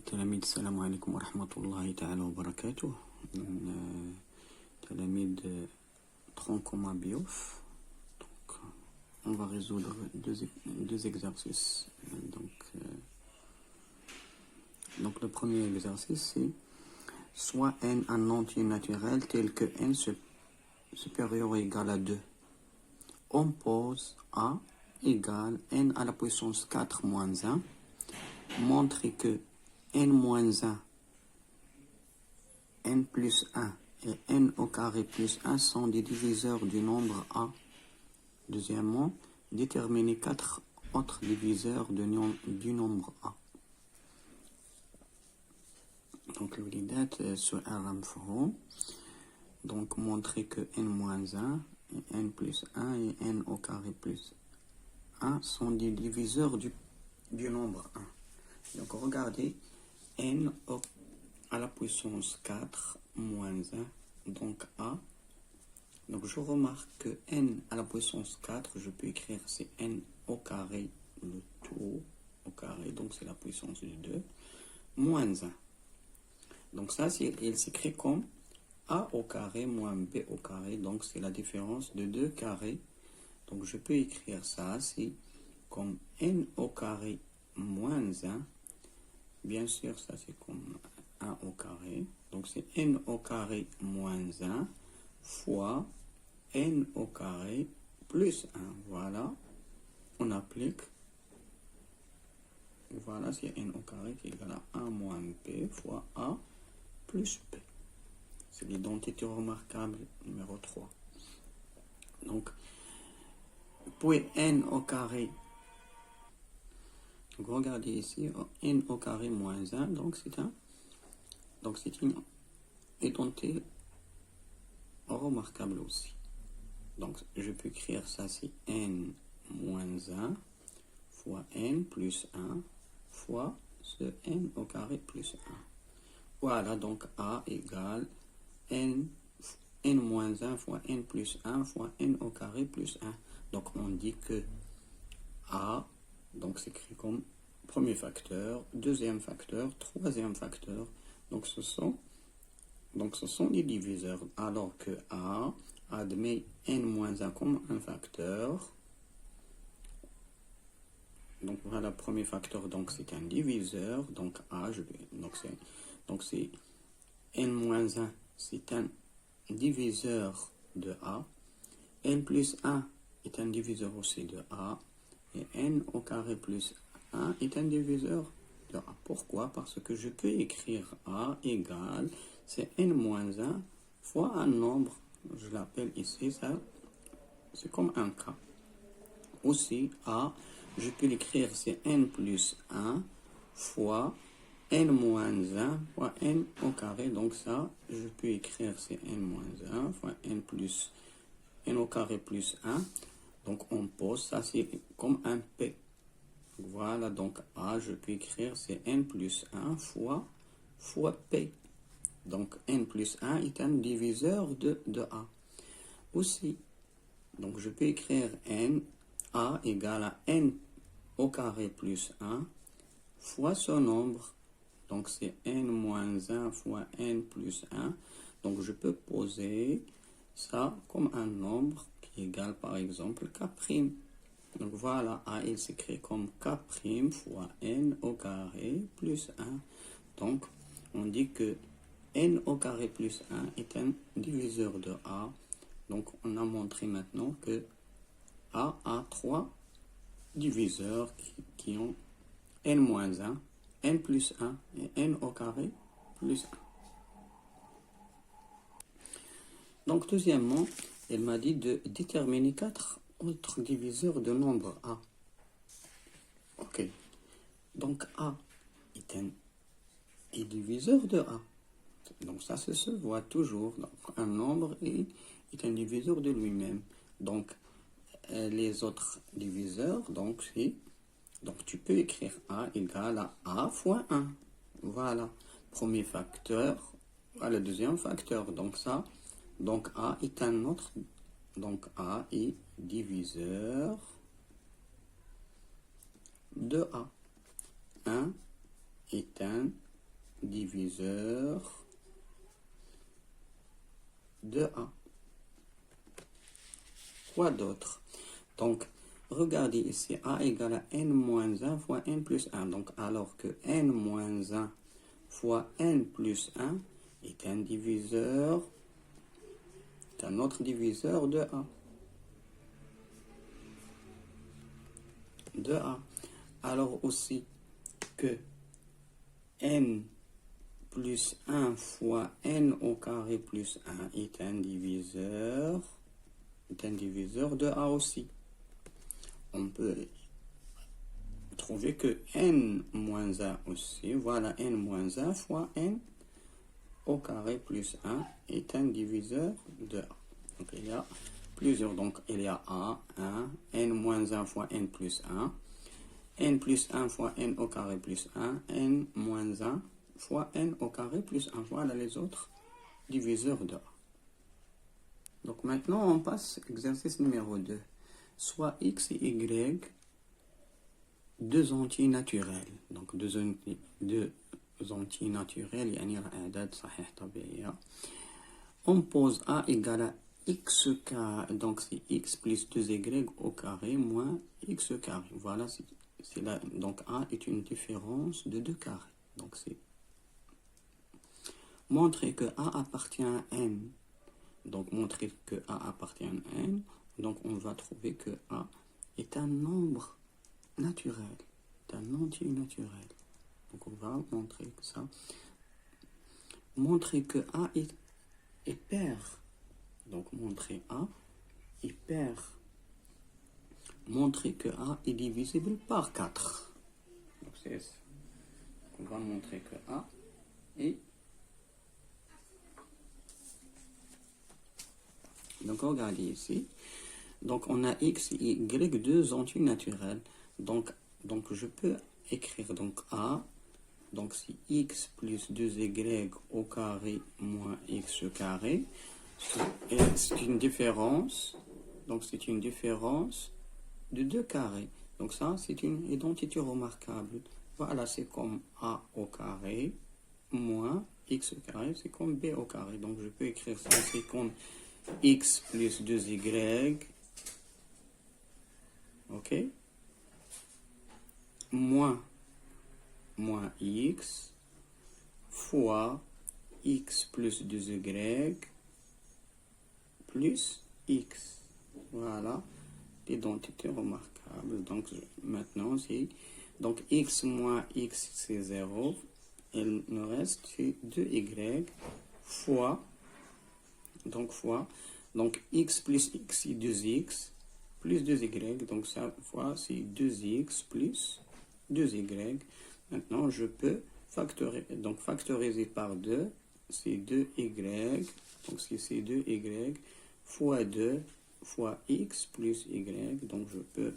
التلاميذ السلام عليكم ورحمة الله تعالى وبركاته. تلاميذ Troncoma Biof. Donc, on va résoudre deux exercices. Donc, le premier exercice, c'est soit n un entier naturel tel que n supérieur ou égal à 2. On pose a égale n à la puissance 4 moins 1. Montrer que n moins 1, n plus 1 et n au carré plus 1 sont des diviseurs du nombre a. Deuxièmement, déterminer 4 autres diviseurs du nombre a. Donc, le validate sur un mfhom. Donc, montrer que n moins 1 et n plus 1 et n au carré plus 1 sont des diviseurs du nombre 1. Donc, regardez, n à la puissance 4 moins 1, donc a. Donc, je remarque que n à la puissance 4, je peux écrire c'est n au carré, le tout au carré, donc c'est la puissance de 2, moins 1. Donc, ça, il s'écrit comme a au carré moins b au carré, donc c'est la différence de 2 carrés. Donc, je peux écrire ça, c'est comme n au carré moins 1. Bien sûr, ça c'est comme 1 au carré. Donc, c'est n au carré moins 1 fois n au carré plus 1. Voilà. On applique. Voilà, c'est n au carré qui est égal à 1 moins b fois a plus b. C'est l'identité remarquable numéro 3. Donc, puis n au carré. Donc, regardez ici, n au carré moins 1, donc c'est une identité remarquable aussi. Donc, je peux écrire ça, c'est n moins 1 fois n plus 1 fois ce n au carré plus 1. Voilà, donc a égale n moins 1 fois n plus 1 fois n au carré plus 1. Donc, on dit que a, donc c'est écrit comme premier facteur, deuxième facteur, troisième facteur. Donc, ce sont les diviseurs. Alors que a admet n moins 1 comme un facteur. Donc, voilà, premier facteur, donc c'est un diviseur. Donc, a, donc c'est n moins 1, c'est un diviseur de a. N plus 1 est un diviseur aussi de a. Et n au carré plus 1 est un diviseur de a. Pourquoi? Parce que je peux écrire a égale, c'est n moins 1 fois un nombre. Je l'appelle ici, ça, c'est comme un cas. Aussi, a, je peux l'écrire, c'est n plus 1 fois n moins 1 fois n au carré. Donc ça, je peux écrire, c'est n moins 1 fois n au carré plus 1. Donc, on pose, ça c'est comme un P. Voilà, donc A, je peux écrire, c'est n plus 1 fois P. Donc, n plus 1 est un diviseur de A. Aussi, donc je peux écrire A égale à n au carré plus 1 fois ce nombre. Donc, c'est n moins 1 fois n plus 1. Donc, je peux poser ça comme un nombre qui égale par exemple k'. Donc voilà, a il s'écrit comme k' fois n au carré plus 1. Donc on dit que n au carré plus 1 est un diviseur de a. Donc on a montré maintenant que a 3 diviseurs qui ont n moins 1, n plus 1 et n au carré plus 1. Donc, deuxièmement, elle m'a dit de déterminer 4 autres diviseurs de nombre a. Ok. Donc, a est diviseur de a. Donc, ça se voit toujours. Donc, un nombre est un diviseur de lui-même. Donc, les autres diviseurs, donc tu peux écrire a égale à a fois 1. Voilà. Premier facteur. Voilà, deuxième facteur. Donc, ça. Donc, A est un autre. Donc, A est diviseur de A. 1 est un diviseur de A. Quoi d'autre? Donc, regardez ici, A égale à n moins 1 fois n plus 1. Donc, alors que n moins 1 fois n plus 1 est un diviseur, est un autre diviseur de A. De A. Alors aussi que n plus 1 fois n au carré plus 1 est un diviseur de A aussi. On peut trouver que n moins 1 aussi, voilà n moins 1 fois n au carré plus 1 est un diviseur de A. Donc il y a plusieurs, donc il y a A, 1, n moins 1 fois n plus 1, n plus 1 fois n au carré plus 1, n moins 1 fois n au carré plus 1. Voilà les autres diviseurs de A. Donc maintenant on passe à l'exercice numéro 2. Soit x et y, deux entiers naturels. Donc deux entiers naturels, يعني أعداد صحيح طبيعية. On pose a égale à x carré, donc c'est x plus 2y au carré moins x carré. Voilà, c'est là. Donc a est une différence de 2 carrés. Donc c'est montrer que a appartient à n. Donc montrer que a appartient à n. Donc on va trouver que a est un nombre naturel, est un entier naturel. Donc on va montrer que ça. Montrer que a est pair. Donc montrer a est pair. Montrer que a est divisible par 4. Donc c'est ça. On va montrer que a est. Donc regardez ici. Donc on a x et y, deux entiers naturels. Donc je peux écrire donc a. Donc c'est x plus 2y au carré moins x carré. Et c'est une différence. Donc c'est une différence de 2 carrés. Donc ça c'est une identité remarquable. Voilà, c'est comme a au carré moins x carré, c'est comme b au carré. Donc je peux écrire ça, c'est comme x plus 2y, ok, moins x fois x plus 2y plus x. Voilà, l'identité remarquable. Donc maintenant c'est donc x moins x c'est 0. Il nous reste 2y fois x plus x c'est 2x plus 2y. Donc ça fois c'est 2x plus 2y. Maintenant je peux factoriser. Donc factoriser par 2 c'est 2y. Donc c'est 2y fois 2 fois x plus y. Donc je peux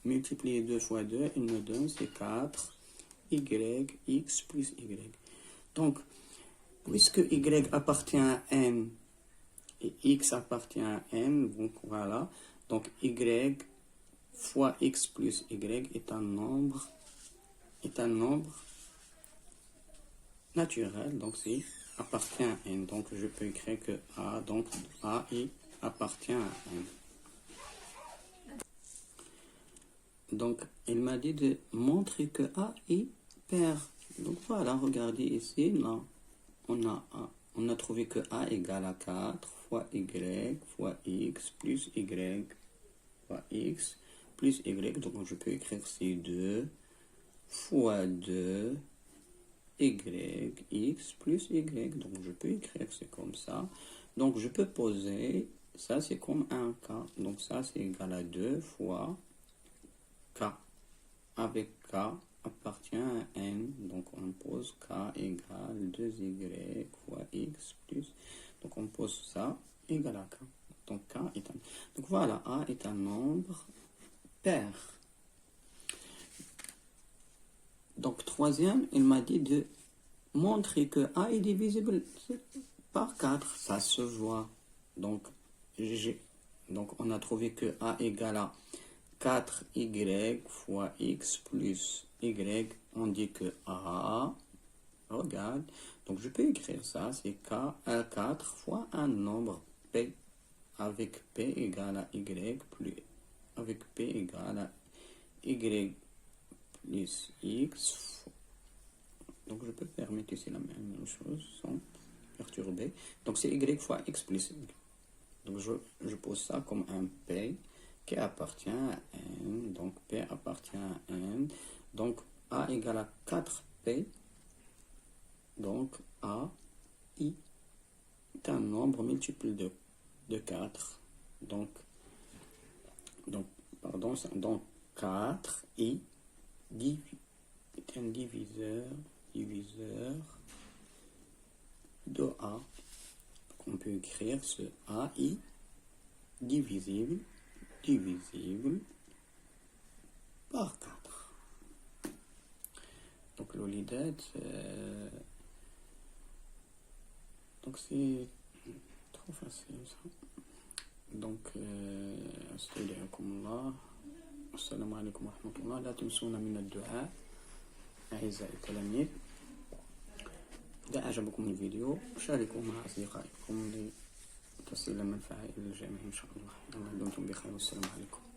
multiplier 2 fois 2. Il me donne c'est 4 y x plus y. Donc puisque y appartient à n et x appartient à n, donc voilà, donc y fois x plus y est un nombre naturel, donc c'est appartient à n. Donc je peux écrire que a, donc a appartient à n. Donc il m'a dit de montrer que a est pair. Donc voilà, regardez ici, là, on a trouvé que a égale à 4 fois y fois x plus y fois x plus y. Donc je peux écrire c2 fois 2 y x plus y. Donc je peux écrire c'est comme ça. Donc je peux poser ça, c'est comme un k. Donc ça c'est égal à 2 fois k. Avec k appartient à n, donc on pose k égale 2y fois x plus, donc on pose ça égal à k. Donc k est un, donc voilà, a est un nombre pair. Donc troisième, il m'a dit de montrer que a est divisible par 4, ça se voit. Donc on a trouvé que a égale à 4y fois x plus y. On dit que a Regarde, donc je peux écrire ça, c'est 4 fois un nombre P, avec P égale à Y plus, avec P égale à Y plus X. Donc je peux permettre ici la même chose sans perturber. Donc c'est Y fois X plus Y. Donc je pose ça comme un P qui appartient à N. Donc P appartient à N. Donc A égale à 4P. Donc A, I est un nombre multiple de 4. Donc 4 I est un diviseur de A. On peut écrire ce AI divisible par 4. Donc l'olidette, donc c'est trop facile ça. Donc استودعكم الله والسلام عليكم ورحمة الله. لا تنسونا من الدعاء أعزائي التلاميذ. إذا أعجبكم الفيديو شاركوه مع أصدقائكم لتصل المنفعة إلى الجميع إن شاء الله. دمتم بخير والسلام عليكم.